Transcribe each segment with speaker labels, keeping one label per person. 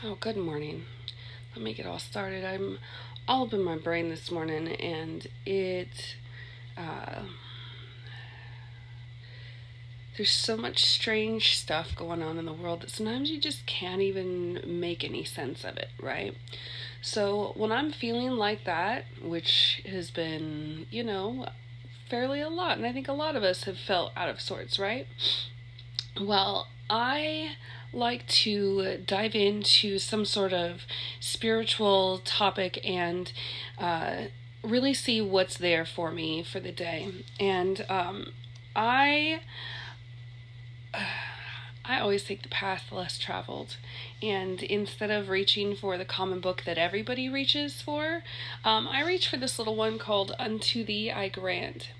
Speaker 1: Oh, good morning. Let me get all started. I'm all up in my brain this morning, and uh, there's so much strange stuff going on in the world that sometimes you just can't even make any sense of it, right? So when I'm feeling like that, which has been, fairly a lot, and I think a lot of us have felt out of sorts, right? Well, I like to dive into some sort of spiritual topic and uh, really see what's there for me for the day. And I I always take the path less traveled. And instead of reaching for the common book that everybody reaches for, I reach for this little one called Unto Thee I Grant.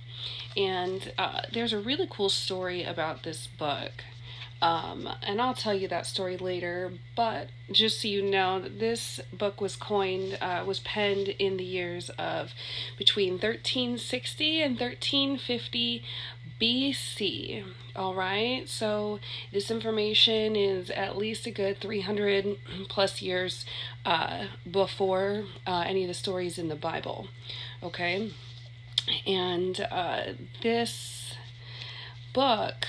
Speaker 1: And there's a really cool story about this book. And I'll tell you that story later, but just so you know, this book was penned in the years of between 1360 and 1350 BC. All right, so this information is at least a good 300 plus years before any of the stories in the Bible. Okay, and this book,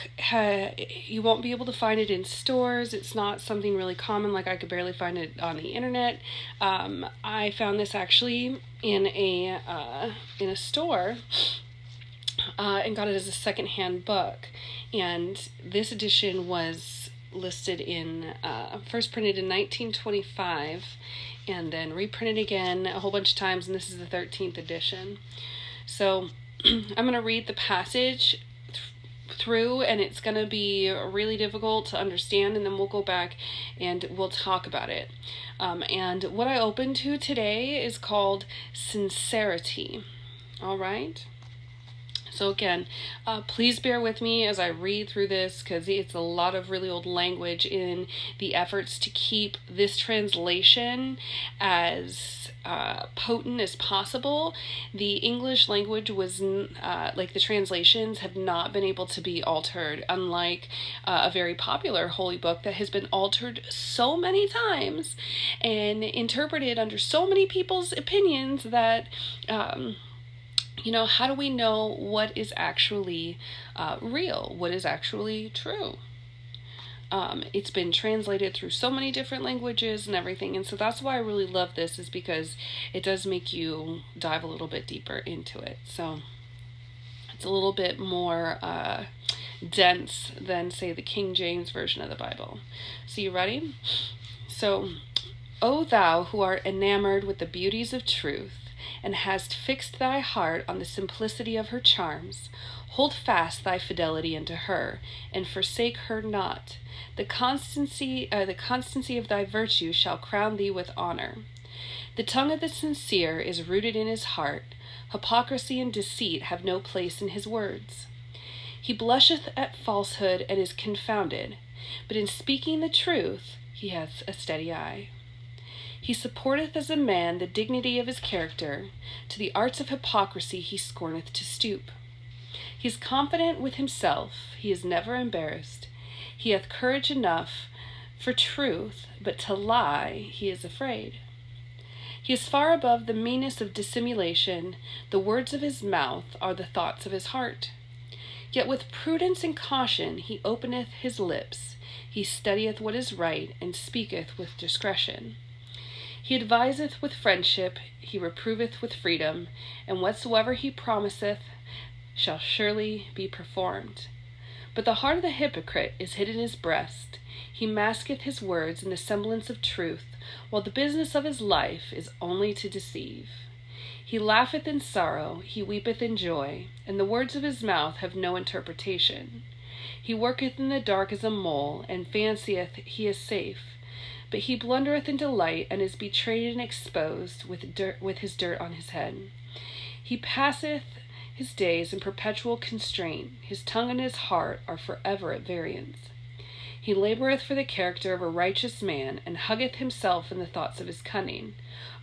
Speaker 1: you won't be able to find it in stores. It's not something really common, like I could barely find it on the internet. I found this actually in a store and got it as a secondhand book. And this edition was listed in first printed in 1925 and then reprinted again a whole bunch of times, and this is the 13th edition. So I'm going to read the passage through, and it's going to be really difficult to understand, and then we'll go back and we'll talk about it. And what I opened to today is called Sincerity. All right. So again, please bear with me as I read through this, because it's a lot of really old language in the efforts to keep this translation as potent as possible. The English language was, like the translations have not been able to be altered, unlike a very popular holy book that has been altered so many times and interpreted under so many people's opinions that how do we know what is actually real, what is actually true? It's been translated through so many different languages and everything, and so that's why I really love this, is because it does make you dive a little bit deeper into it. So it's a little bit more dense than, say, the King James Version of the Bible. So you ready? So, O thou who art enamored with the beauties of truth, and hast fixed thy heart on the simplicity of her charms, hold fast thy fidelity unto her, and forsake her not. The constancy of thy virtue shall crown thee with honor. The tongue of the sincere is rooted in his heart. Hypocrisy and deceit have no place in his words. He blusheth at falsehood and is confounded, but in speaking the truth he hath a steady eye. He supporteth as a man the dignity of his character. To the arts of hypocrisy he scorneth to stoop. He is confident with himself, he is never embarrassed. He hath courage enough for truth, but to lie he is afraid. He is far above the meanness of dissimulation. The words of his mouth are the thoughts of his heart. Yet with prudence and caution he openeth his lips. He studieth what is right, and speaketh with discretion. He adviseth with friendship, he reproveth with freedom, and whatsoever he promiseth shall surely be performed. But the heart of the hypocrite is hid in his breast. He masketh his words in the semblance of truth, while the business of his life is only to deceive. He laugheth in sorrow, he weepeth in joy, and the words of his mouth have no interpretation. He worketh in the dark as a mole, and fancieth he is safe. But he blundereth into light, and is betrayed and exposed with his dirt on his head. He passeth his days in perpetual constraint. His tongue and his heart are forever at variance. He laboureth for the character of a righteous man, and huggeth himself in the thoughts of his cunning.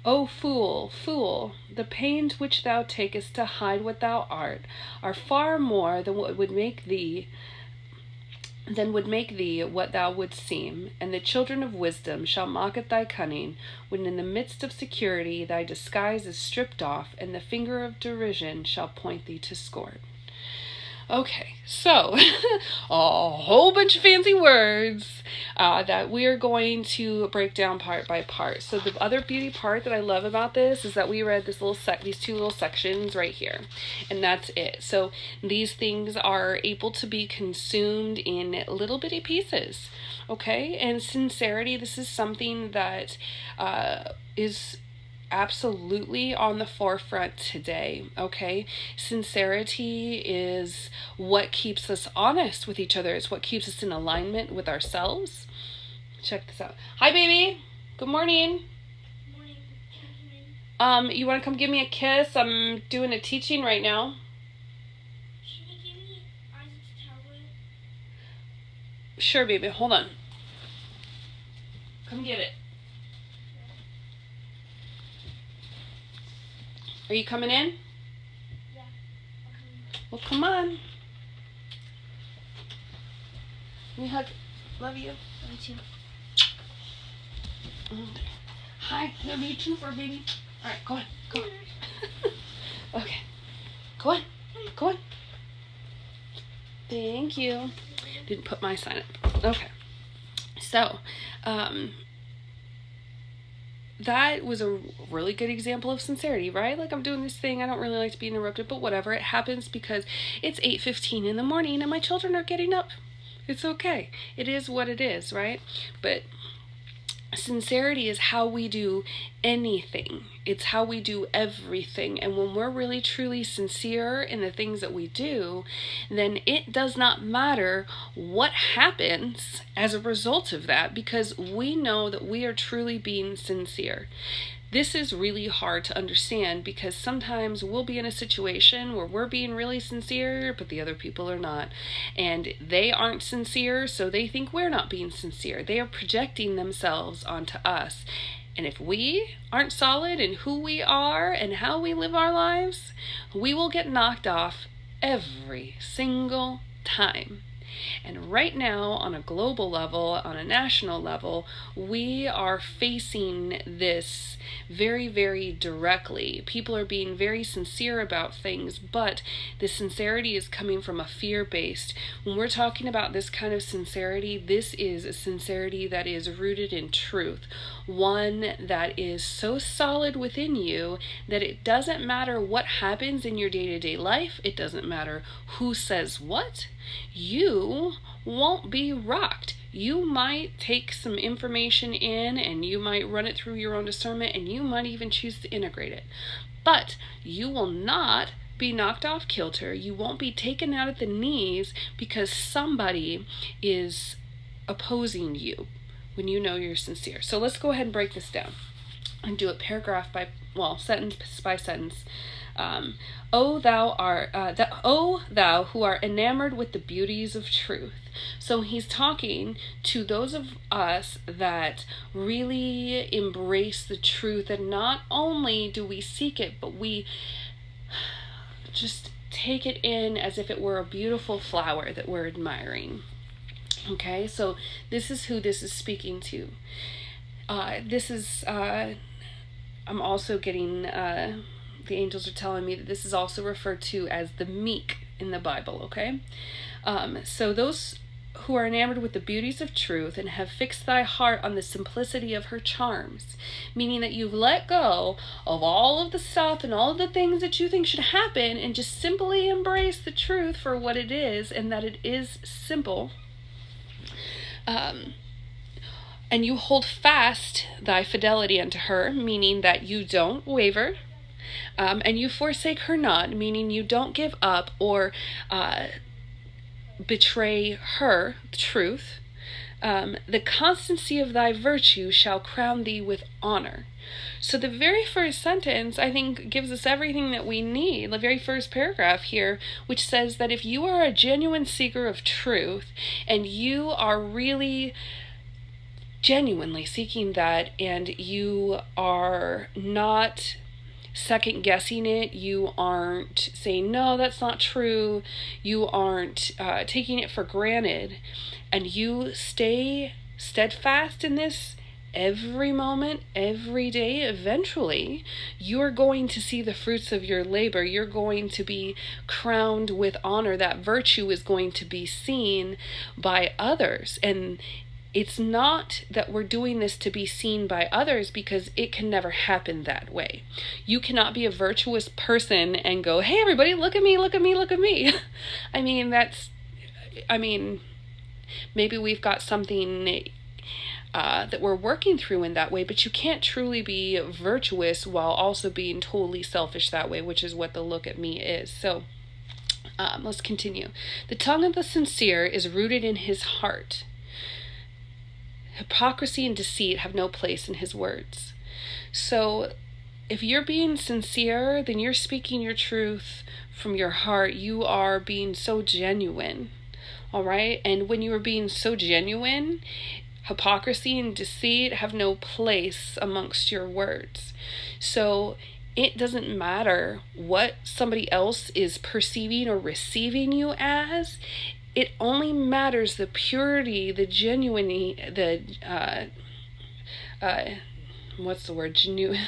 Speaker 1: O fool, fool, the pains which thou takest to hide what thou art are far more than what would make thee then would make thee what thou wouldst seem, and the children of wisdom shall mock at thy cunning, when in the midst of security thy disguise is stripped off, and the finger of derision shall point thee to scorn. Okay, so a whole bunch of fancy words that we are going to break down part by part. So the other beauty part that I love about this is that we read this these two little sections right here, and that's it. So these things are able to be consumed in little bitty pieces. Okay, and sincerity, this is something that is absolutely on the forefront today. Okay, sincerity is what keeps us honest with each other. It's what keeps us in alignment with ourselves. Check this out. Hi, baby. Good morning. You want to come give me a kiss? I'm doing a teaching right now.
Speaker 2: Can you give me Isaac's tablet?
Speaker 1: Sure, baby. Hold on. Come get it. Are you coming in?
Speaker 2: Yeah.
Speaker 1: Well, come on. Let me hug. Love you.
Speaker 2: Me too.
Speaker 1: Hi. Love you too, for baby. All right, go on. Go on. Okay. Go on. Go on. Thank you. Didn't put my sign up. Okay. So, that was a really good example of sincerity, right? Like, I'm doing this thing, I don't really like to be interrupted, but whatever. It happens because it's 8:15 in the morning and my children are getting up. It's okay. It is what it is, right? But sincerity is how we do anything. It's how we do everything. And when we're really truly sincere in the things that we do, then it does not matter what happens as a result of that, because we know that we are truly being sincere. This is really hard to understand because sometimes we'll be in a situation where we're being really sincere, but the other people are not. And they aren't sincere, so they think we're not being sincere. They are projecting themselves onto us. And if we aren't solid in who we are and how we live our lives, we will get knocked off every single time. And right now, on a global level, on a national level, we are facing this very, very directly. People are being very sincere about things, but the sincerity is coming from a fear-based. When we're talking about this kind of sincerity, this is a sincerity that is rooted in truth. One that is so solid within you that it doesn't matter what happens in your day-to-day life. It doesn't matter who says what. You won't be rocked. You might take some information in and you might run it through your own discernment and you might even choose to integrate it. But you will not be knocked off kilter. You won't be taken out at the knees because somebody is opposing you when you know you're sincere. So let's go ahead and break this down and do it paragraph by, sentence by sentence. O thou who are enamored with the beauties of truth. So he's talking to those of us that really embrace the truth, and not only do we seek it, but we just take it in as if it were a beautiful flower that we're admiring. Okay, so this is who this is speaking to. I'm also getting, the angels are telling me that this is also referred to as the meek in the Bible, okay? So those who are enamored with the beauties of truth and have fixed thy heart on the simplicity of her charms, meaning that you've let go of all of the stuff and all of the things that you think should happen and just simply embrace the truth for what it is, and that it is simple. And you hold fast thy fidelity unto her, meaning that you don't waver, and you forsake her not, meaning you don't give up or betray her, the truth. The constancy of thy virtue shall crown thee with honor. So the very first sentence, I think, gives us everything that we need. The very first paragraph here, which says that if you are a genuine seeker of truth and you are really genuinely seeking that, and you are not second guessing it. You aren't saying, no, that's not true. You aren't taking it for granted. And you stay steadfast in this every moment, every day. Eventually, you're going to see the fruits of your labor. You're going to be crowned with honor. That virtue is going to be seen by others. And it's not that we're doing this to be seen by others, because it can never happen that way. You cannot be a virtuous person and go, hey, everybody, look at me, look at me, look at me. Maybe we've got something that we're working through in that way, but you can't truly be virtuous while also being totally selfish that way, which is what the look at me is. So let's continue. The tongue of the sincere is rooted in his heart. Hypocrisy and deceit have no place in his words. So if you're being sincere, then you're speaking your truth from your heart. You are being so genuine. All right? And when you are being so genuine, hypocrisy and deceit have no place amongst your words. So it doesn't matter what somebody else is perceiving or receiving you as. It only matters the purity, the genuinity, what's the word? Genuosity,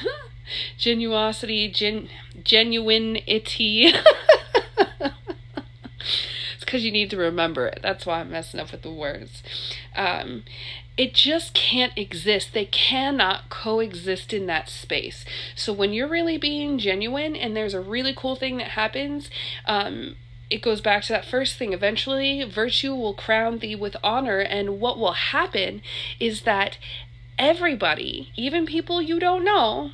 Speaker 1: genuinity. It's because you need to remember it. That's why I'm messing up with the words. It just can't exist. They cannot coexist in that space. So when you're really being genuine and there's a really cool thing that happens, it goes back to that first thing. Eventually, virtue will crown thee with honor, and what will happen is that everybody, even people you don't know,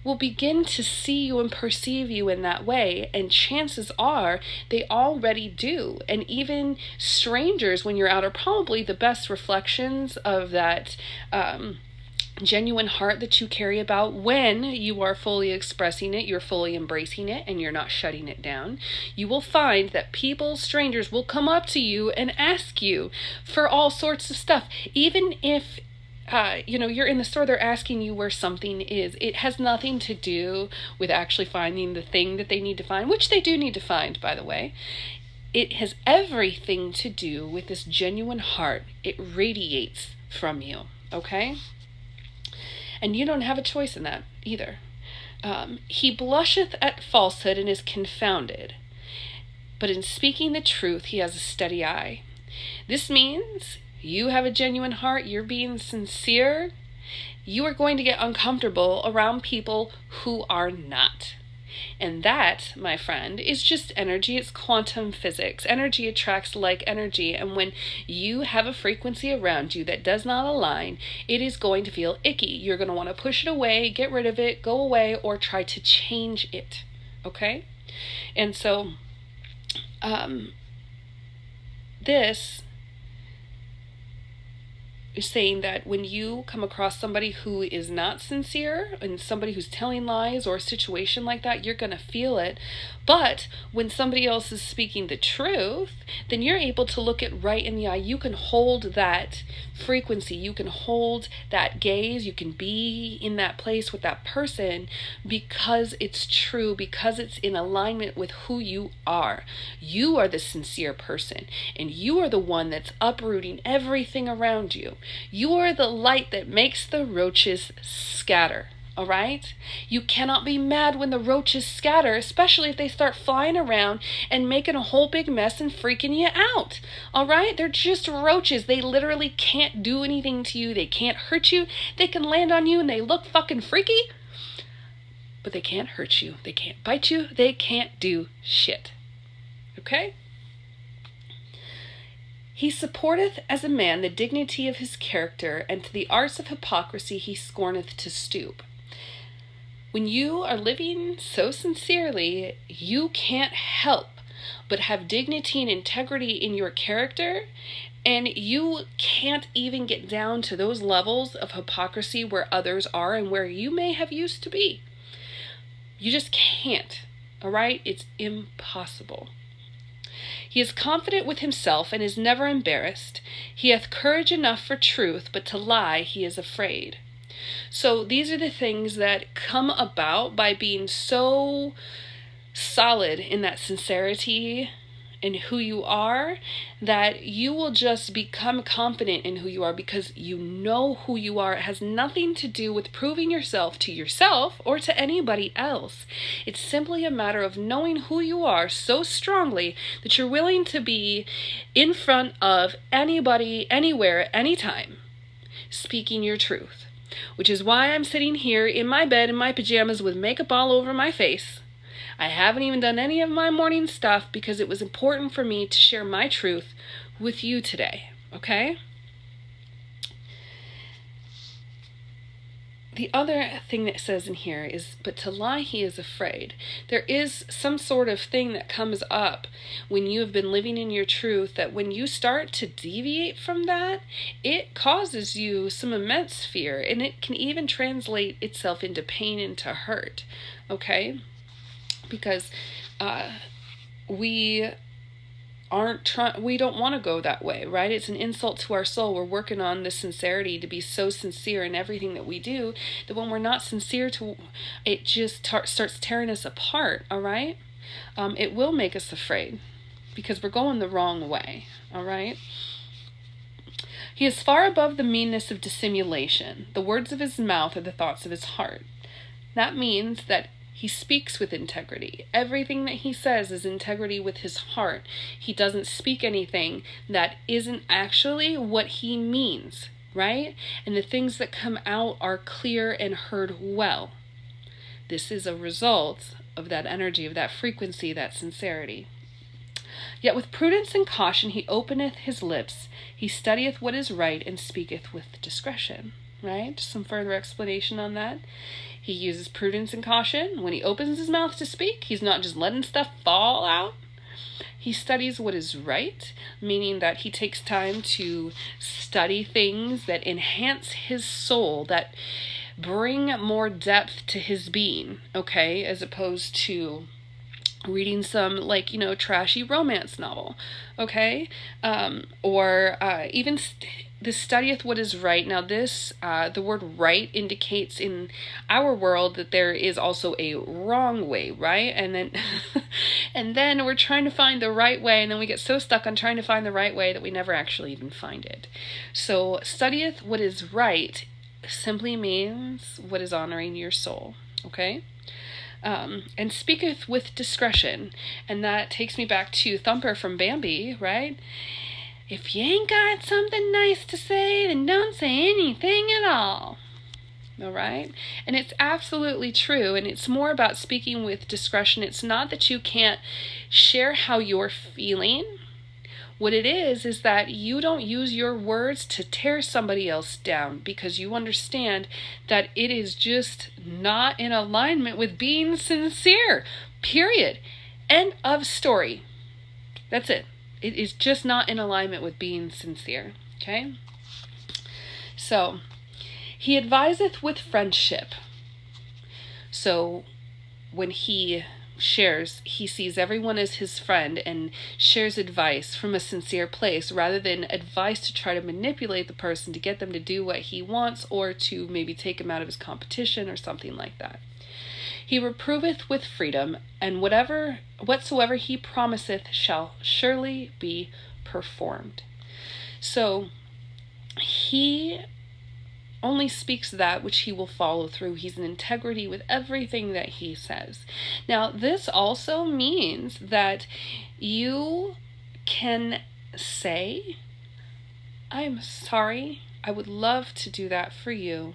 Speaker 1: will begin to see you and perceive you in that way, and chances are they already do. And even strangers, when you're out, are probably the best reflections of that genuine heart that you carry about. When you are fully expressing it, you're fully embracing it, and you're not shutting it down, you will find that people, strangers, will come up to you and ask you for all sorts of stuff. Even if you're in the store, they're asking you where something is. It has nothing to do with actually finding the thing that they need to find, which they do need to find, by the way. It has everything to do with this genuine heart. It radiates from you, okay? And you don't have a choice in that either. He blusheth at falsehood and is confounded, but in speaking the truth he has a steady eye. This means you have a genuine heart, you're being sincere, you are going to get uncomfortable around people who are not. And that, my friend, is just energy. It's quantum physics. Energy attracts like energy. And when you have a frequency around you that does not align, it is going to feel icky. You're going to want to push it away, get rid of it, go away, or try to change it. Okay? And so, this is saying that when you come across somebody who is not sincere and somebody who's telling lies or a situation like that, you're going to feel it. But when somebody else is speaking the truth, then you're able to look it right in the eye. You can hold that frequency. You can hold that gaze. You can be in that place with that person because it's true, because it's in alignment with who you are. You are the sincere person, and you are the one that's uprooting everything around you. You are the light that makes the roaches scatter. All right? You cannot be mad when the roaches scatter, especially if they start flying around and making a whole big mess and freaking you out. All right? They're just roaches. They literally can't do anything to you. They can't hurt you. They can land on you and they look fucking freaky, but they can't hurt you. They can't bite you. They can't do shit. Okay? He supporteth as a man the dignity of his character, and to the arts of hypocrisy he scorneth to stoop. When you are living so sincerely, you can't help but have dignity and integrity in your character, and you can't even get down to those levels of hypocrisy where others are and where you may have used to be. You just can't, all right? It's impossible. He is confident with himself and is never embarrassed. He hath courage enough for truth, but to lie he is afraid. So these are the things that come about by being so solid in that sincerity in who you are, that you will just become confident in who you are because you know who you are. It has nothing to do with proving yourself to yourself or to anybody else. It's simply a matter of knowing who you are so strongly that you're willing to be in front of anybody, anywhere, anytime, speaking your truth. Which is why I'm sitting here in my bed in my pajamas with makeup all over my face. I haven't even done any of my morning stuff because it was important for me to share my truth with you today, okay? The other thing that says in here is, but to lie he is afraid. There is some sort of thing that comes up when you have been living in your truth, that when you start to deviate from that, it causes you some immense fear, and it can even translate itself into pain and to hurt, okay? Because we don't want to go that way, right? It's an insult to our soul. We're working on this sincerity to be so sincere in everything that we do, that when we're not sincere to it, just starts tearing us apart. All right, it will make us afraid because we're going the wrong way. All right. He is far above the meanness of dissimulation. The words of his mouth are the thoughts of his heart. That means that he speaks with integrity. Everything that he says is integrity with his heart. He doesn't speak anything that isn't actually what he means, right? And the things that come out are clear and heard well. This is a result of that energy, of that frequency, that sincerity. Yet with prudence and caution he openeth his lips. He studieth what is right and speaketh with discretion. Right? Some further explanation on that. He uses prudence and caution. When he opens his mouth to speak, he's not just letting stuff fall out. He studies what is right, meaning that he takes time to study things that enhance his soul, that bring more depth to his being, okay, as opposed to reading some, like, trashy romance novel, okay, or even the studieth what is right. Now this, the word right indicates in our world that there is also a wrong way, right? And then and then we're trying to find the right way, and then we get so stuck on trying to find the right way that we never actually even find it. So studieth what is right simply means what is honoring your soul, okay? And speaketh with discretion. And that takes me back to Thumper from Bambi, right? If you ain't got something nice to say, then don't say anything at all. All right? And it's absolutely true. And it's more about speaking with discretion. It's not that you can't share how you're feeling. What it is that you don't use your words to tear somebody else down, because you understand that it is just not in alignment with being sincere. Period. End of story. That's it. It is just not in alignment with being sincere. Okay? So, he adviseth with friendship. So, when he shares, he sees everyone as his friend and shares advice from a sincere place, rather than advice to try to manipulate the person to get them to do what he wants, or to maybe take him out of his competition or something like that. He reproveth with freedom, and whatsoever he promiseth shall surely be performed. So he only speaks that which he will follow through. He's in integrity with everything that he says. Now, this also means that you can say, I'm sorry, I would love to do that for you,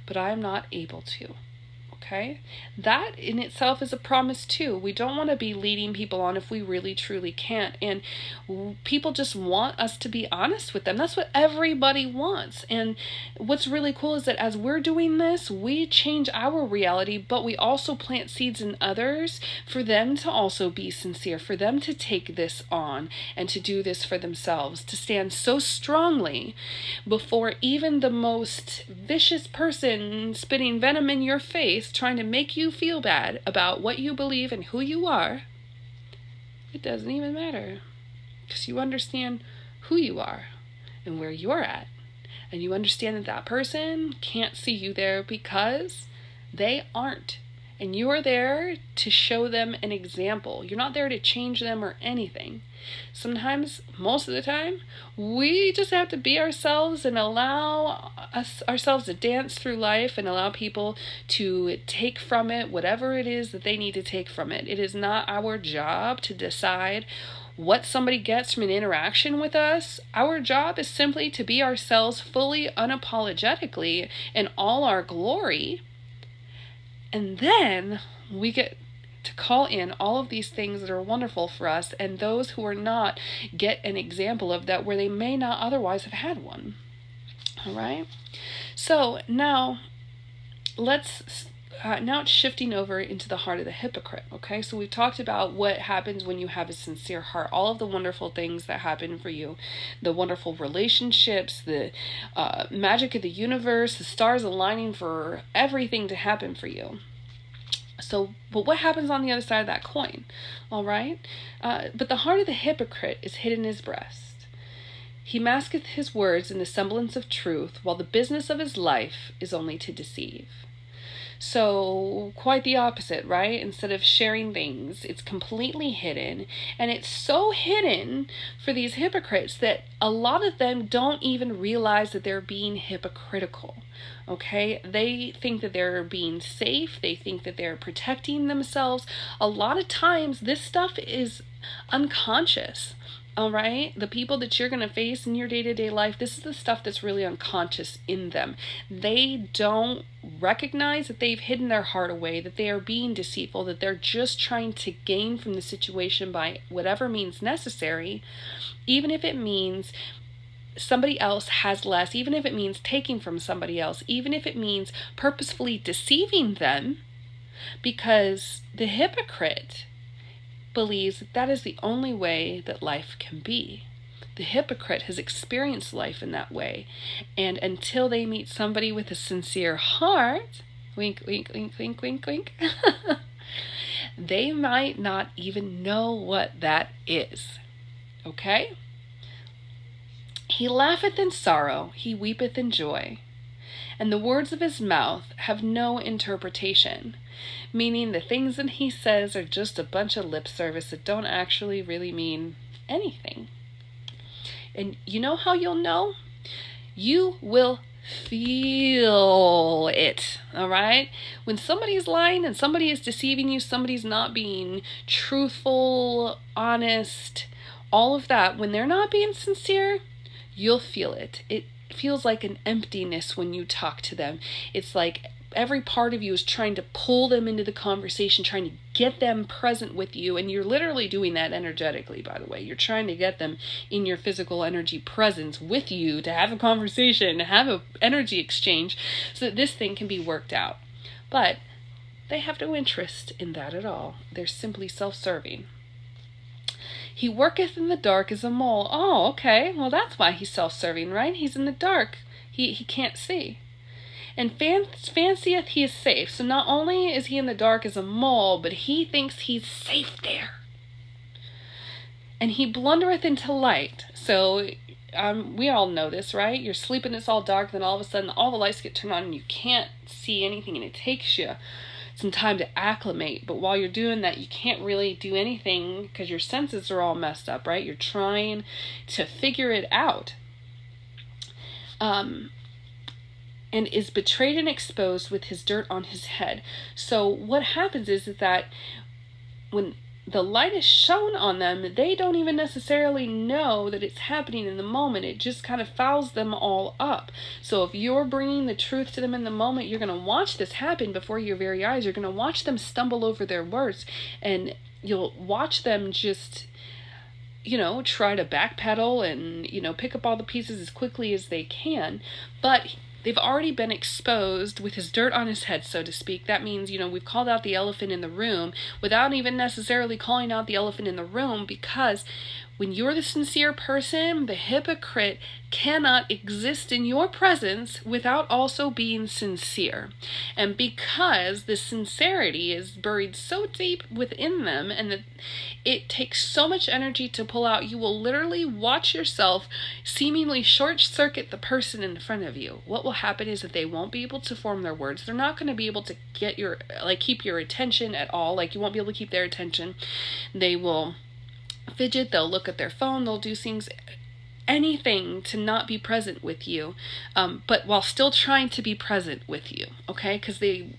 Speaker 1: but I'm not able to. Okay? That in itself is a promise too. We don't want to be leading people on if we really truly can't. And people just want us to be honest with them. That's what everybody wants. And what's really cool is that as we're doing this, we change our reality, but we also plant seeds in others for them to also be sincere, for them to take this on and to do this for themselves, to stand so strongly before even the most vicious person spitting venom in your face, trying to make you feel bad about what you believe and who you are. It doesn't even matter, because you understand who you are and where you're at. And you understand that that person can't see you there because they aren't. And you are there to show them an example. You're not there to change them or anything. Sometimes, most of the time, we just have to be ourselves and allow ourselves to dance through life and allow people to take from it whatever it is that they need to take from it. It is not our job to decide what somebody gets from an interaction with us. Our job is simply to be ourselves fully, unapologetically, in all our glory. And then we get to call in all of these things that are wonderful for us, and those who are not get an example of that where they may not otherwise have had one. All right? So now now it's shifting over into the heart of the hypocrite. Okay, so we've talked about what happens when you have a sincere heart, all of the wonderful things that happen for you, the wonderful relationships, the magic of the universe, the stars aligning for everything to happen for you. So, but what happens on the other side of that coin? All right, but the heart of the hypocrite is hid in his breast. He masketh his words in the semblance of truth, while the business of his life is only to deceive. So, quite the opposite, right? Instead of sharing things, it's completely hidden. And it's so hidden for these hypocrites that a lot of them don't even realize that they're being hypocritical. Okay? They think that they're being safe. They think that they're protecting themselves. A lot of times, this stuff is unconscious. All right, the people that you're going to face in your day-to-day life, this is the stuff that's really unconscious in them. They don't recognize that they've hidden their heart away, that they are being deceitful, that they're just trying to gain from the situation by whatever means necessary, even if it means somebody else has less, even if it means taking from somebody else, even if it means purposefully deceiving them, because the hypocrite believes that that is the only way that life can be. The hypocrite has experienced life in that way, and until they meet somebody with a sincere heart, wink, wink, wink, wink, wink, wink, they might not even know what that is. Okay? He laugheth in sorrow, he weepeth in joy, and the words of his mouth have no interpretation. Meaning the things that he says are just a bunch of lip service that don't actually really mean anything. And you know how you'll know? You will feel it, all right? When somebody's lying and somebody is deceiving you, somebody's not being truthful, honest, all of that, when they're not being sincere, you'll feel it. It feels like an emptiness when you talk to them. It's like every part of you is trying to pull them into the conversation, trying to get them present with you. And you're literally doing that energetically, by the way. You're trying to get them in your physical energy presence with you to have a conversation, to have an energy exchange so that this thing can be worked out. But they have no interest in that at all. They're simply self-serving. He worketh in the dark as a mole. Oh, okay. Well, that's why he's self-serving, right? He's in the dark. He can't see. And fancieth he is safe. So not only is he in the dark as a mole, but he thinks he's safe there. And he blundereth into light. So we all know this, right? You're sleeping, it's all dark, then all of a sudden all the lights get turned on and you can't see anything, and it takes you some time to acclimate. But while you're doing that, you can't really do anything because your senses are all messed up, right? You're trying to figure it out. And is betrayed and exposed with his dirt on his head. So what happens is that when the light is shown on them, they don't even necessarily know that it's happening in the moment. It just kind of fouls them all up. So if you're bringing the truth to them in the moment, you're going to watch this happen before your very eyes. You're going to watch them stumble over their words, and you'll watch them just, try to backpedal and, pick up all the pieces as quickly as they can. But they've already been exposed with his dirt on his head, so to speak. That means, we've called out the elephant in the room without even necessarily calling out the elephant in the room, because When you're the sincere person, the hypocrite cannot exist in your presence without also being sincere. And because the sincerity is buried so deep within them and that it takes so much energy to pull out, you will literally watch yourself seemingly short circuit the person in front of you. What will happen is that they won't be able to form their words. They're not going to be able to keep your attention at all. You won't be able to keep their attention. They will fidget, they'll look at their phone, they'll do things, anything to not be present with you, but while still trying to be present with you, okay? Because they,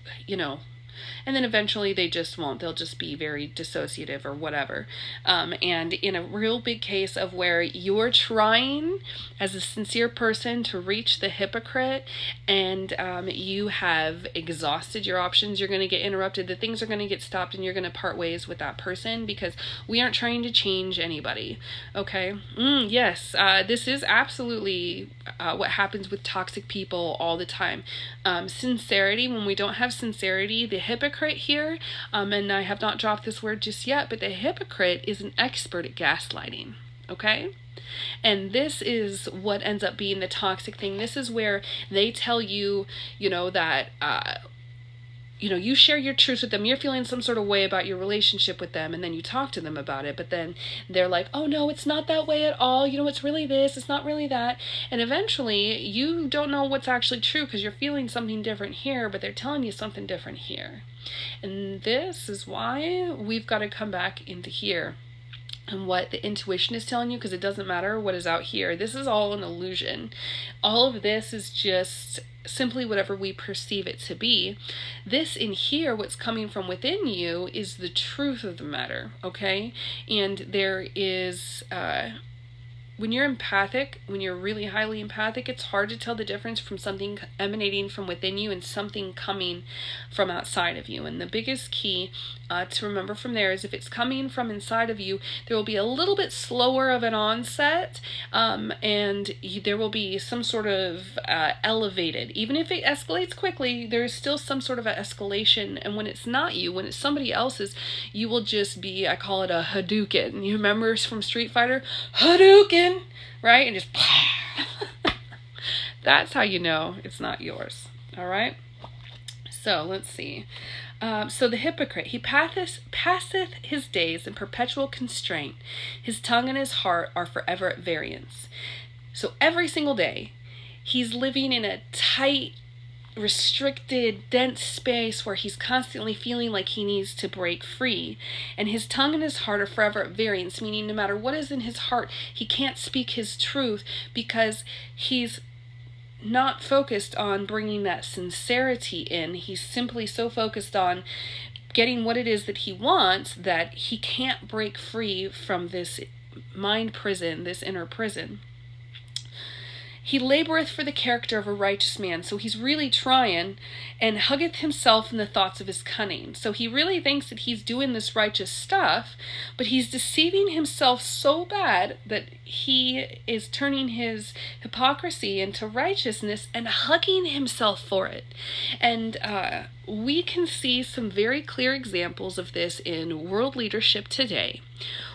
Speaker 1: and then eventually they just won't. They'll just be very dissociative or whatever. And in a real big case of where you're trying as a sincere person to reach the hypocrite and you have exhausted your options, you're going to get interrupted. The things are going to get stopped and you're going to part ways with that person because we aren't trying to change anybody. Okay? Yes, this is absolutely what happens with toxic people all the time. Sincerity, when we don't have sincerity, the hypocrite here, and I have not dropped this word just yet, but the hypocrite is an expert at gaslighting, okay? And this is what ends up being the toxic thing. This is where they tell you, that you share your truth with them, you're feeling some sort of way about your relationship with them, and then you talk to them about it, but then they're like, oh no, it's not that way at all, it's really this, it's not really that, and eventually you don't know what's actually true because you're feeling something different here, but they're telling you something different here. And this is why we've got to come back into here and what the intuition is telling you, because it doesn't matter what is out here. This is all an illusion. All of this is just simply whatever we perceive it to be. This in here, what's coming from within you, is the truth of the matter, okay? And there is when you're empathic, when you're really highly empathic, it's hard to tell the difference from something emanating from within you and something coming from outside of you. And the biggest key to remember from there is if it's coming from inside of you, there will be a little bit slower of an onset, and there will be some sort of elevated. Even if it escalates quickly, there is still some sort of an escalation. And when it's not you, when it's somebody else's, you will just be, I call it a Hadouken. You remember from Street Fighter? Hadouken! Right? And just that's how you know it's not yours. All right? So let's see. So the hypocrite, he passeth his days in perpetual constraint. His tongue and his heart are forever at variance. So every single day, he's living in a tight, restricted, dense space where he's constantly feeling like he needs to break free. And his tongue and his heart are forever at variance, meaning no matter what is in his heart, he can't speak his truth because he's not focused on bringing that sincerity in. He's simply so focused on getting what it is that he wants that he can't break free from this mind prison, this inner prison. He laboreth for the character of a righteous man. So he's really trying, and huggeth himself in the thoughts of his cunning. So he really thinks that he's doing this righteous stuff, but he's deceiving himself so bad that he is turning his hypocrisy into righteousness and hugging himself for it. And we can see some very clear examples of this in world leadership today,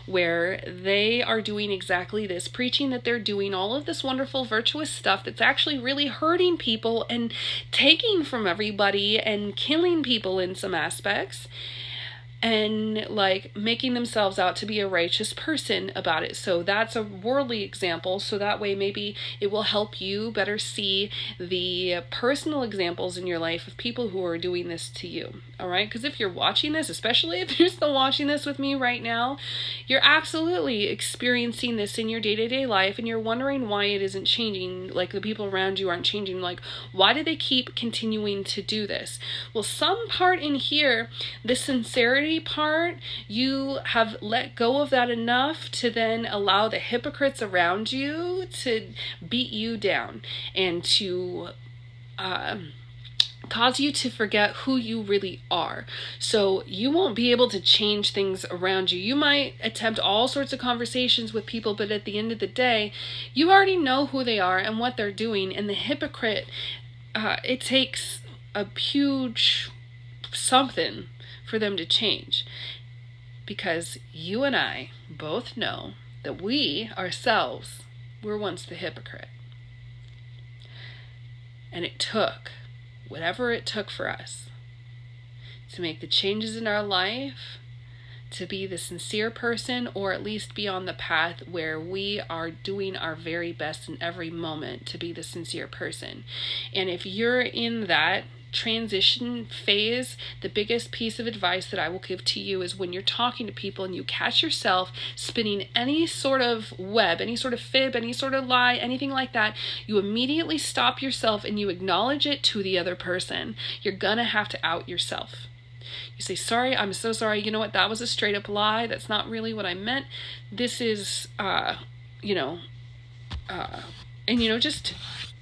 Speaker 1: where they are doing exactly this, preaching that they're doing all of this wonderful virtuous stuff that's actually really hurting people and taking from everybody and killing people in some aspects, and making themselves out to be a righteous person about it. So that's a worldly example, so that way maybe it will help you better see the personal examples in your life of people who are doing this to you. All right? Because if you're watching this, especially if you're still watching this with me right now, you're absolutely experiencing this in your day-to-day life, and you're wondering why it isn't changing, the people around you aren't changing. Why do they keep continuing to do this? Well, some part in here, the sincerity part, you have let go of that enough to then allow the hypocrites around you to beat you down and to cause you to forget who you really are. So you won't be able to change things around you. You might attempt all sorts of conversations with people, but at the end of the day, you already know who they are and what they're doing. And the hypocrite, it takes a huge something for them to change, because you and I both know that we ourselves were once the hypocrite. And it took whatever it took for us to make the changes in our life, to be the sincere person, or at least be on the path where we are doing our very best in every moment to be the sincere person. And if you're in that transition phase, the biggest piece of advice that I will give to you is when you're talking to people and you catch yourself spinning any sort of web, any sort of fib, any sort of lie, anything like that, you immediately stop yourself and you acknowledge it to the other person. You're gonna have to out yourself. You say, sorry, I'm so sorry. You know what? That was a straight up lie. That's not really what I meant. This is, and just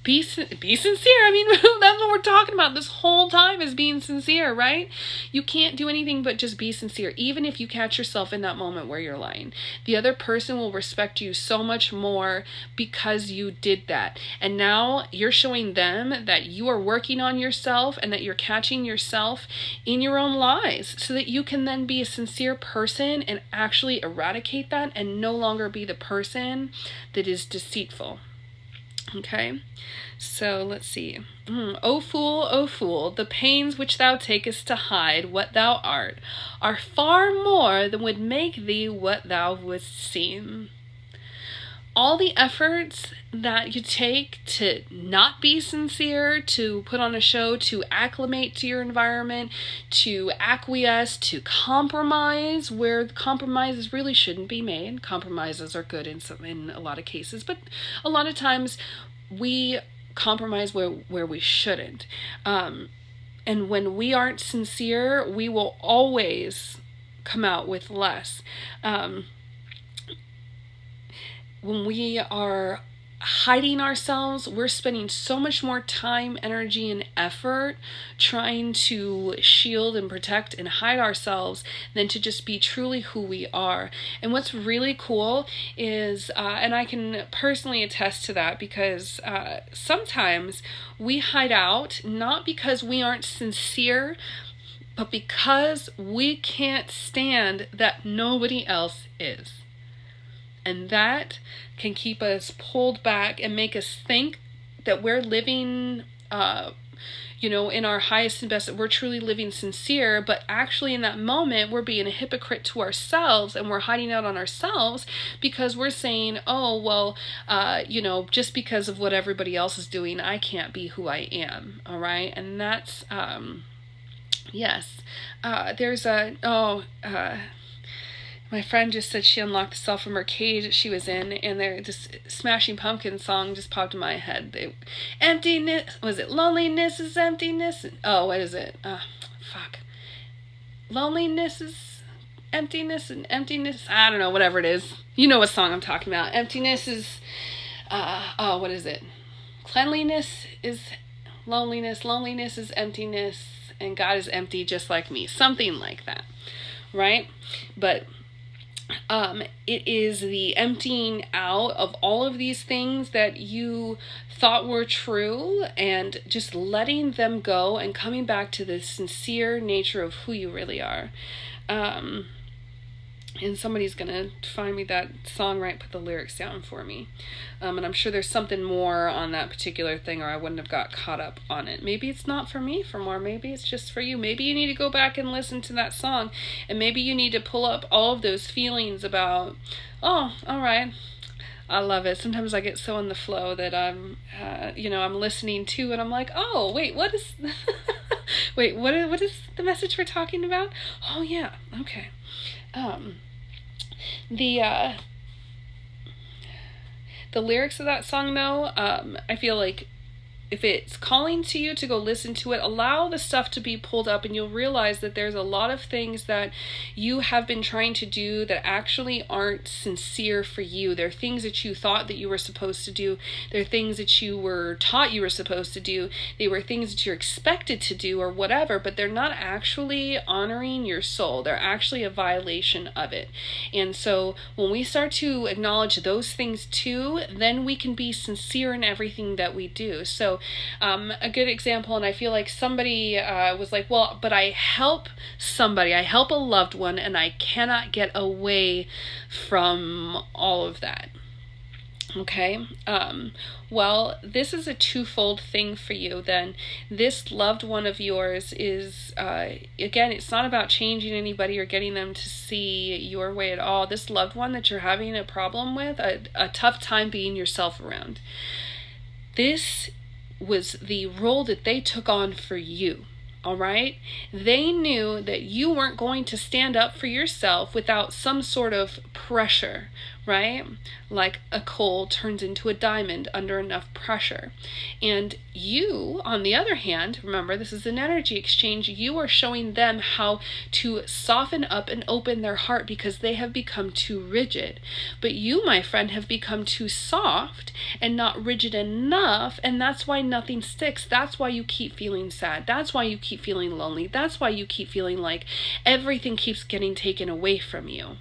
Speaker 1: be sincere. I mean, that's what we're talking about this whole time, is being sincere, right? You can't do anything but just be sincere, even if you catch yourself in that moment where you're lying. The other person will respect you so much more because you did that. And now you're showing them that you are working on yourself and that you're catching yourself in your own lies, so that you can then be a sincere person and actually eradicate that and no longer be the person that is deceitful. Okay, so let's see. O fool, the pains which thou takest to hide what thou art are far more than would make thee what thou wouldst seem. All the efforts that you take to not be sincere, to put on a show, to acclimate to your environment, to acquiesce, to compromise where compromises really shouldn't be made. Compromises are good in a lot of cases, but a lot of times we compromise where we shouldn't. And when we aren't sincere, we will always come out with less. When we are hiding ourselves, we're spending so much more time, energy, and effort trying to shield and protect and hide ourselves than to just be truly who we are. And what's really cool is, and I can personally attest to that, because sometimes we hide out not because we aren't sincere, but because we can't stand that nobody else is. And that can keep us pulled back and make us think that we're living, in our highest and best, that we're truly living sincere, but actually in that moment, we're being a hypocrite to ourselves, and we're hiding out on ourselves because we're saying, oh, well, just because of what everybody else is doing, I can't be who I am, all right? And that's, my friend just said she unlocked herself from her cage she was in, and this Smashing Pumpkins song just popped in my head. Emptiness, was it loneliness is emptiness? Oh, what is it? Loneliness is emptiness, and emptiness, I don't know, whatever it is. You know what song I'm talking about. Emptiness is, what is it? Cleanliness is loneliness, loneliness is emptiness, and God is empty just like me. Something like that, right? But it is the emptying out of all of these things that you thought were true, and just letting them go and coming back to the sincere nature of who you really are. And somebody's gonna find me that song, right? Put the lyrics down for me. And I'm sure there's something more on that particular thing, or I wouldn't have got caught up on it. Maybe it's not for me for more. Maybe it's just for you. Maybe you need to go back and listen to that song, and maybe you need to pull up all of those feelings about, oh, all right, I love it. Sometimes I get so in the flow that I'm listening to, and I'm like, oh, wait, what is, what is the message we're talking about? Oh yeah, okay. The lyrics of that song, though, I feel like if it's calling to you to go listen to it, allow the stuff to be pulled up, and you'll realize that there's a lot of things that you have been trying to do that actually aren't sincere for you. They're things that you thought that you were supposed to do. They're things that you were taught you were supposed to do. They were things that you're expected to do or whatever, but they're not actually honoring your soul. They're actually a violation of it. And so when we start to acknowledge those things too, then we can be sincere in everything that we do. So a good example, and I feel like somebody was like, well, but I help somebody, I help a loved one, and I cannot get away from all of that. Okay, well, this is a twofold thing for you then. This loved one of yours is, again, it's not about changing anybody or getting them to see your way at all. This loved one that you're having a problem with, a tough time being yourself around, this was the role that they took on for you. All right? They knew that you weren't going to stand up for yourself without some sort of pressure, right? Like a coal turns into a diamond under enough pressure. And you, on the other hand, remember, this is an energy exchange. You are showing them how to soften up and open their heart because they have become too rigid. But you, my friend, have become too soft and not rigid enough, and that's why nothing sticks. That's why you keep feeling sad. That's why you keep feeling lonely. That's why you keep feeling like everything keeps getting taken away from you.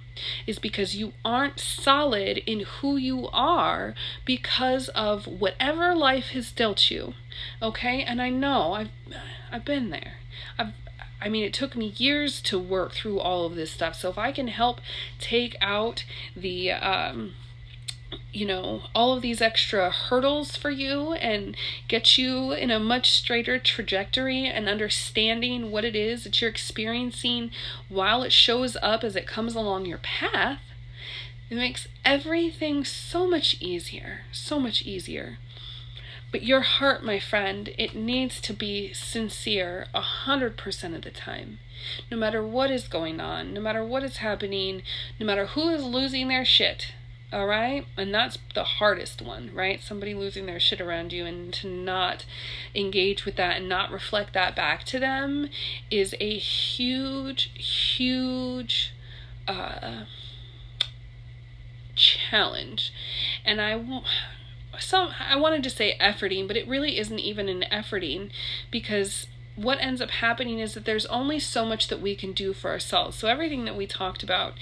Speaker 1: Is because you aren't solid in who you are because of whatever life has dealt you. Okay? And I know I've been there. I mean, it took me years to work through all of this stuff. So if I can help take out the all of these extra hurdles for you and get you in a much straighter trajectory and understanding what it is that you're experiencing while it shows up as it comes along your path, it makes everything so much easier, so much easier. But your heart, my friend, it needs to be sincere 100% of the time. No matter what is going on, no matter what is happening, no matter who is losing their shit. All right? And that's the hardest one, right? Somebody losing their shit around you, and to not engage with that and not reflect that back to them is a huge, huge challenge. And I wanted to say efforting, but it really isn't even an efforting, because what ends up happening is that there's only so much that we can do for ourselves. So everything that we talked about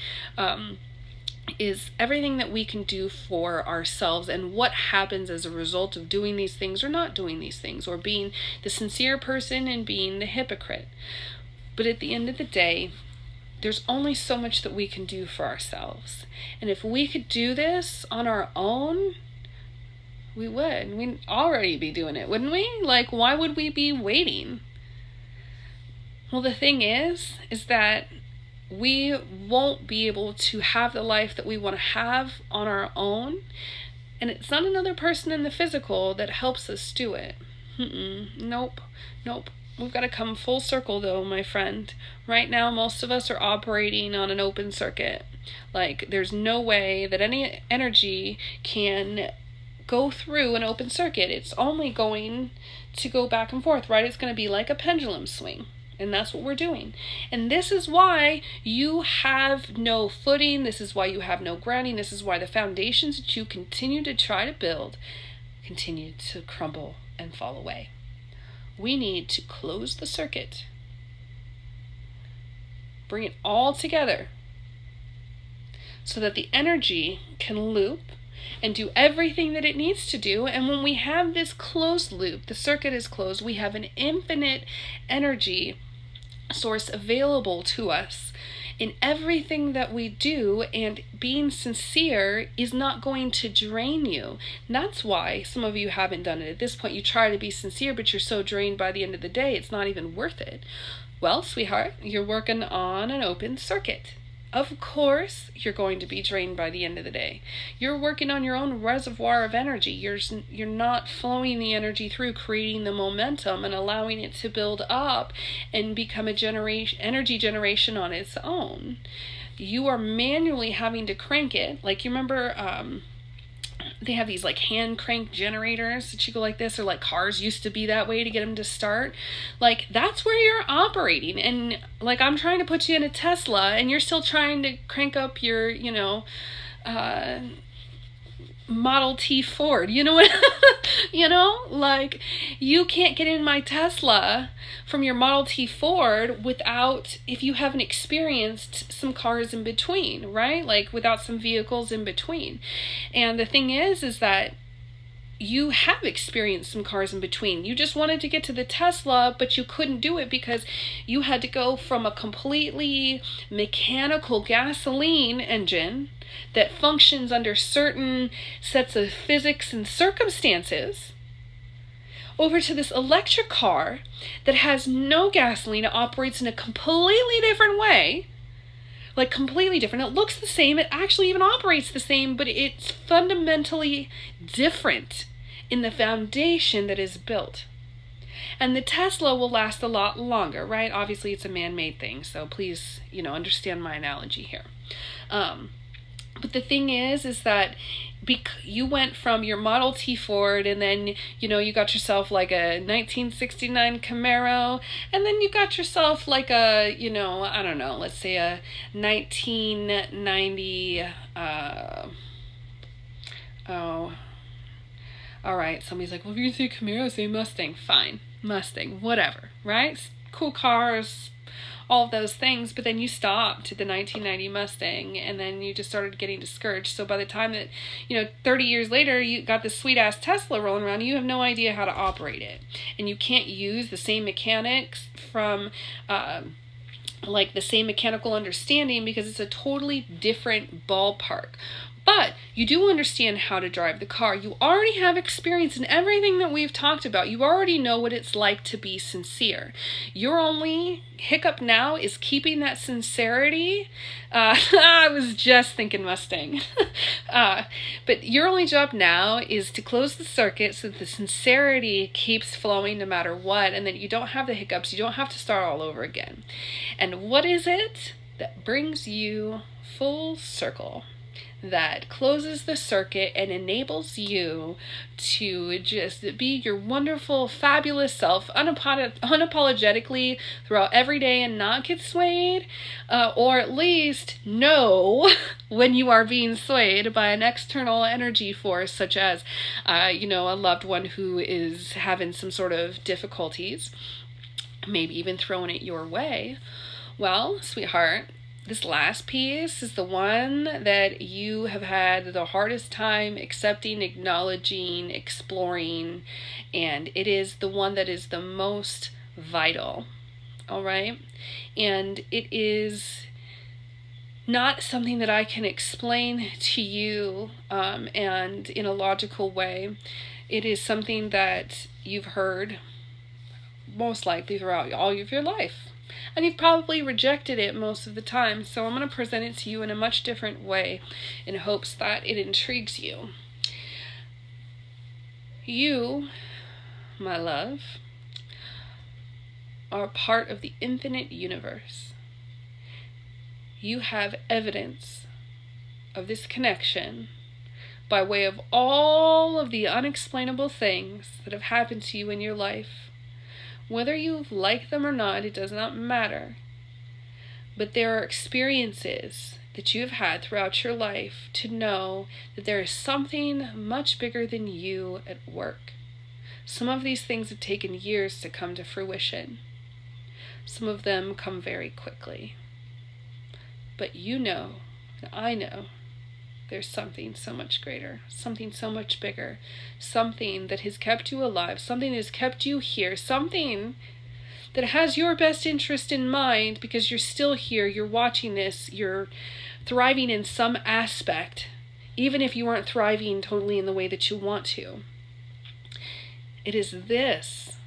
Speaker 1: is everything that we can do for ourselves, and what happens as a result of doing these things or not doing these things, or being the sincere person and being the hypocrite. But at the end of the day, there's only so much that we can do for ourselves. And if we could do this on our own, we would. We'd already be doing it, wouldn't we? Like, why would we be waiting? Well, the thing is that we won't be able to have the life that we want to have on our own. And it's not another person in the physical that helps us do it. Nope. We've got to come full circle though, my friend. Right now, most of us are operating on an open circuit. Like, there's no way that any energy can go through an open circuit. It's only going to go back and forth, right? It's going to be like a pendulum swing. And that's what we're doing. And this is why you have no footing. This is why you have no grounding. This is why the foundations that you continue to try to build continue to crumble and fall away. We need to close the circuit. Bring it all together so that the energy can loop and do everything that it needs to do. And when we have this closed loop, the circuit is closed, we have an infinite energy source available to us in everything that we do, and being sincere is not going to drain you. And that's why some of you haven't done it. At this point, you try to be sincere, but you're so drained by the end of the day, it's not even worth it. Well, sweetheart, you're working on an open circuit. Of course, you're going to be drained by the end of the day. You're working on your own reservoir of energy. You're not flowing the energy through, creating the momentum and allowing it to build up and become energy generation on its own. You are manually having to crank it. Like, you remember, they have these like hand crank generators that you go like this, or like cars used to be that way to get them to start. Like, that's where you're operating. And like, I'm trying to put you in a Tesla and you're still trying to crank up your, Model T Ford, like, you can't get in my Tesla from your Model T Ford if you haven't experienced some cars in between, right? Like, without some vehicles in between. And the thing is that you have experienced some cars in between. You just wanted to get to the Tesla, but you couldn't do it because you had to go from a completely mechanical gasoline engine that functions under certain sets of physics and circumstances over to this electric car that has no gasoline. It operates in a completely different way. Like completely different. It looks the same. It actually even operates the same, but it's fundamentally different in the foundation that is built. And the Tesla will last a lot longer, right? Obviously, it's a man-made thing, so please, understand my analogy here. But the thing is that you went from your Model T Ford, and then, you got yourself like a 1969 Camaro, and then you got yourself like a, I don't know, let's say a 1990, all right, somebody's like, well, if you say Camaro, say Mustang. Fine, Mustang, whatever, right? Cool cars, all of those things, but then you stopped at the 1990 Mustang, and then you just started getting discouraged. So by the time that, 30 years later, you got this sweet-ass Tesla rolling around, you have no idea how to operate it. And you can't use the same mechanics from, like the same mechanical understanding, because it's a totally different ballpark. But you do understand how to drive the car. You already have experience in everything that we've talked about. You already know what it's like to be sincere. Your only hiccup now is keeping that sincerity. I was just thinking Mustang. But your only job now is to close the circuit so that the sincerity keeps flowing no matter what, and that you don't have the hiccups. You don't have to start all over again. And what is it that brings you full circle? That closes the circuit and enables you to just be your wonderful, fabulous self unapologetically throughout every day and not get swayed, or at least know when you are being swayed by an external energy force, such as, a loved one who is having some sort of difficulties, maybe even throwing it your way. Well, sweetheart, this last piece is the one that you have had the hardest time accepting, acknowledging, exploring, and it is the one that is the most vital. All right? And it is not something that I can explain to you and in a logical way. It is something that you've heard most likely throughout all of your life. And you've probably rejected it most of the time, so I'm going to present it to you in a much different way in hopes that it intrigues you. You, my love, are part of the infinite universe. You have evidence of this connection by way of all of the unexplainable things that have happened to you in your life. Whether you like them or not, it does not matter. But there are experiences that you have had throughout your life to know that there is something much bigger than you at work. Some of these things have taken years to come to fruition. Some of them come very quickly. But you know, and I know, there's something so much greater, something so much bigger, something that has kept you alive, something that has kept you here, something that has your best interest in mind because you're still here, you're watching this, you're thriving in some aspect, even if you aren't thriving totally in the way that you want to. It is this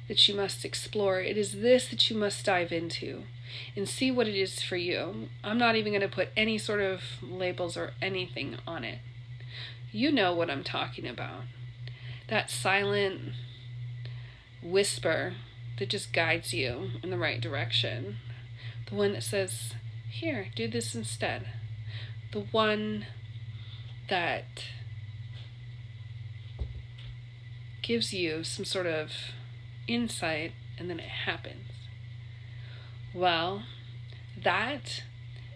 Speaker 1: that you must explore. It is this that you must dive into and see what it is for you. I'm not even going to put any sort of labels or anything on it. You know what I'm talking about. That silent whisper that just guides you in the right direction. The one that says, here, do this instead. The one that gives you some sort of insight and then it happens. Well, that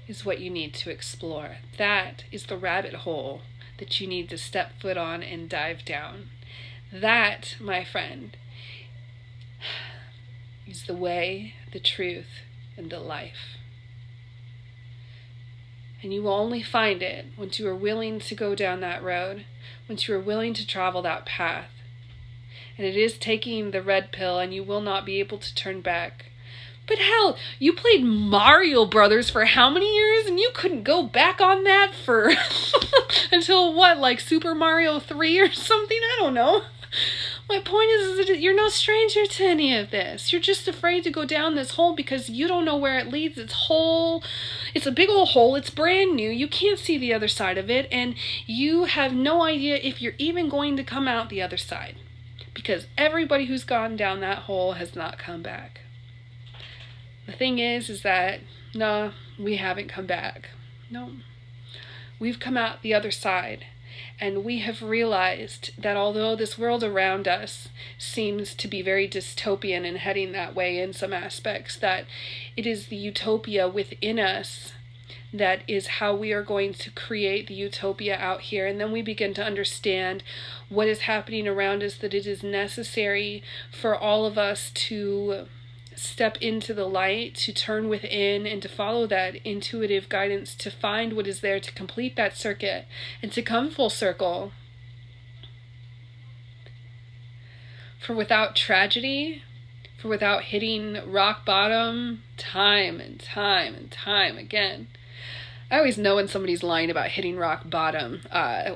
Speaker 1: is what you need to explore. That is the rabbit hole that you need to step foot on and dive down. That, my friend, is the way, the truth, and the life. And you will only find it once you are willing to go down that road, once you are willing to travel that path. And it is taking the red pill, and you will not be able to turn back. But hell, you played Mario Brothers for how many years, and you couldn't go back on that for until what, like Super Mario 3 or something? I don't know. My point is that you're no stranger to any of this. You're just afraid to go down this hole because you don't know where it leads. It's a big old hole. It's brand new. You can't see the other side of it, and you have no idea if you're even going to come out the other side. Because everybody who's gone down that hole has not come back. The thing is that, no, we haven't come back. No. We've come out the other side. And we have realized that although this world around us seems to be very dystopian and heading that way in some aspects, that it is the utopia within us that is how we are going to create the utopia out here. And then we begin to understand what is happening around us, that it is necessary for all of us to step into the light, to turn within, and to follow that intuitive guidance, to find what is there, to complete that circuit, and to come full circle. For without tragedy, for without hitting rock bottom time and time and time again. I always know when somebody's lying about hitting rock bottom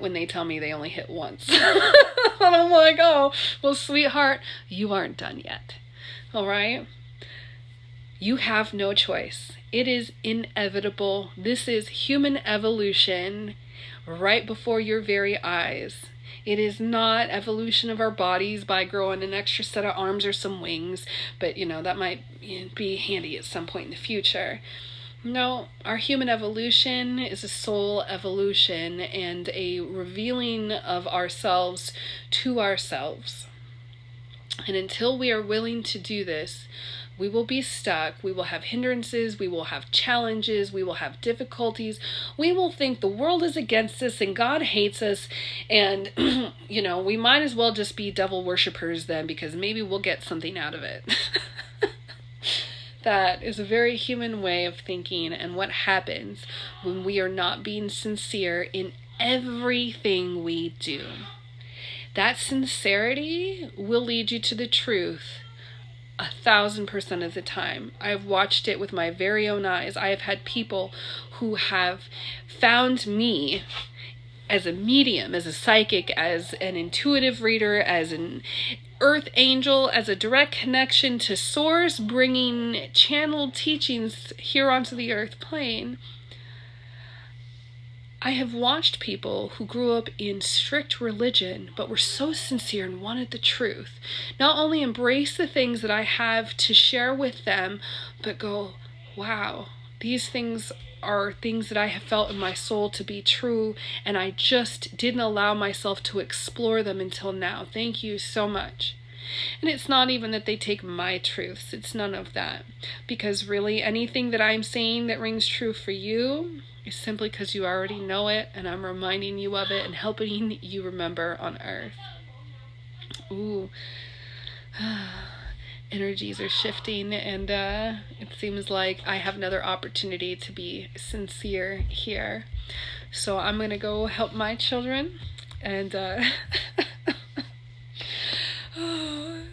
Speaker 1: when they tell me they only hit once. And I'm like, oh, well, sweetheart, you aren't done yet. All right? You have no choice. It is inevitable. This is human evolution right before your very eyes. It is not evolution of our bodies by growing an extra set of arms or some wings, but that might be handy at some point in the future. No, our human evolution is a soul evolution and a revealing of ourselves to ourselves. And until we are willing to do this, we will be stuck, we will have hindrances, we will have challenges, we will have difficulties, we will think the world is against us and God hates us, and, we might as well just be devil worshippers then, because maybe we'll get something out of it. That is a very human way of thinking, and what happens when we are not being sincere in everything we do. That sincerity will lead you to the truth 1,000% of the time. I've watched it with my very own eyes. I have had people who have found me as a medium, as a psychic, as an intuitive reader, as an earth angel, as a direct connection to source, bringing channeled teachings here onto the earth plane. I have watched people who grew up in strict religion but were so sincere and wanted the truth, not only embrace the things that I have to share with them, but go, wow, these things are things that I have felt in my soul to be true, and I just didn't allow myself to explore them until now. Thank you so much. And it's not even that they take my truths. It's none of that. Because really, anything that I'm saying that rings true for you is simply because you already know it, and I'm reminding you of it and helping you remember on earth. Ooh. Energies are shifting, and it seems like I have another opportunity to be sincere here. So I'm going to go help my children, and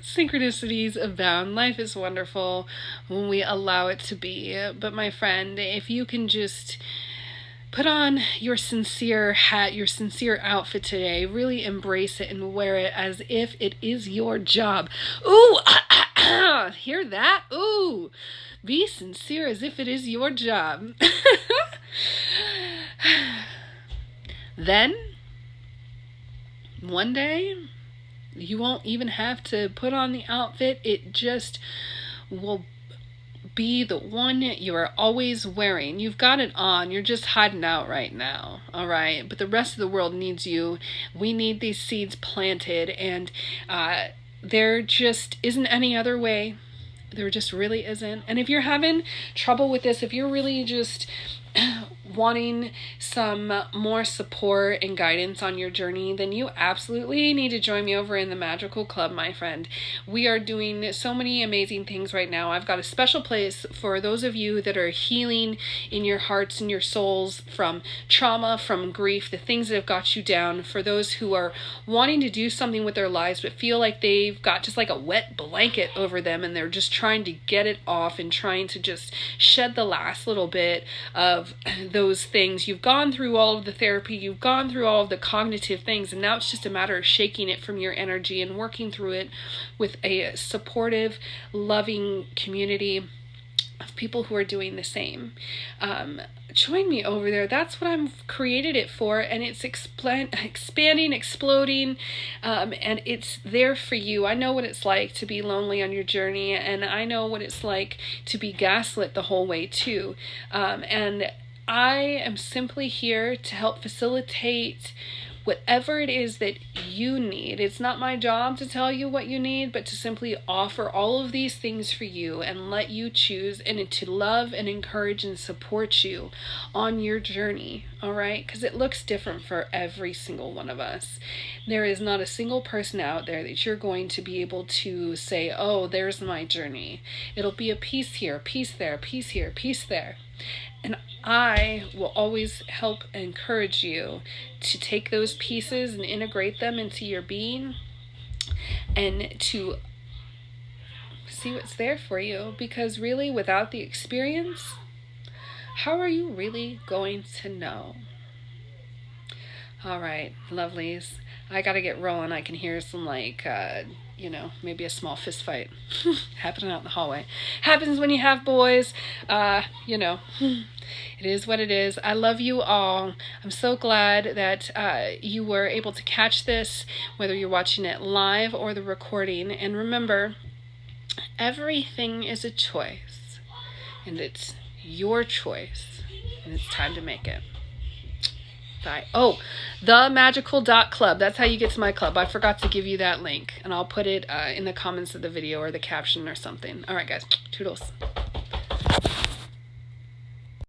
Speaker 1: synchronicities abound. Life is wonderful when we allow it to be. But my friend, if you can just put on your sincere hat, your sincere outfit today, really embrace it and wear it as if it is your job. Ooh, hear that? Ooh, be sincere as if it is your job. Then, one day, you won't even have to put on the outfit. It just will be the one you are always wearing. You've got it on. You're just hiding out right now. All right. But the rest of the world needs you. We need these seeds planted. And there just isn't any other way. There just really isn't. And if you're having trouble with this, if you're really just wanting some more support and guidance on your journey, then you absolutely need to join me over in the Magical Club, my friend. We are doing so many amazing things right now. I've got a special place for those of you that are healing in your hearts and your souls from trauma, from grief, the things that have got you down, for those who are wanting to do something with their lives but feel like they've got just like a wet blanket over them and they're just trying to get it off and trying to just shed the last little bit of those things. You've gone through all of the therapy, you've gone through all of the cognitive things, and now it's just a matter of shaking it from your energy and working through it with a supportive, loving community of people who are doing the same. Join me over there. That's what I've created it for, and it's expanding, exploding, and it's there for you. I know what it's like to be lonely on your journey, and I know what it's like to be gaslit the whole way too. And I am simply here to help facilitate whatever it is that you need. It's not my job to tell you what you need, but to simply offer all of these things for you and let you choose, and to love and encourage and support you on your journey, all right? Because it looks different for every single one of us. There is not a single person out there that you're going to be able to say, oh, there's my journey. It'll be a piece here, piece there, piece here, piece there. And I will always help encourage you to take those pieces and integrate them into your being and to see what's there for you. Because really, without the experience, how are you really going to know? All right, lovelies. I gotta get rolling. I can hear some maybe a small fist fight happening out in the hallway. Happens when you have boys. It is what it is. I love you all. I'm so glad that you were able to catch this, whether you're watching it live or the recording. And remember, everything is a choice, and it's your choice, and it's time to make it. Oh, themagical.club. That's how you get to my club. I forgot to give you that link, and I'll put it in the comments of the video or the caption or something. All right, guys. Toodles.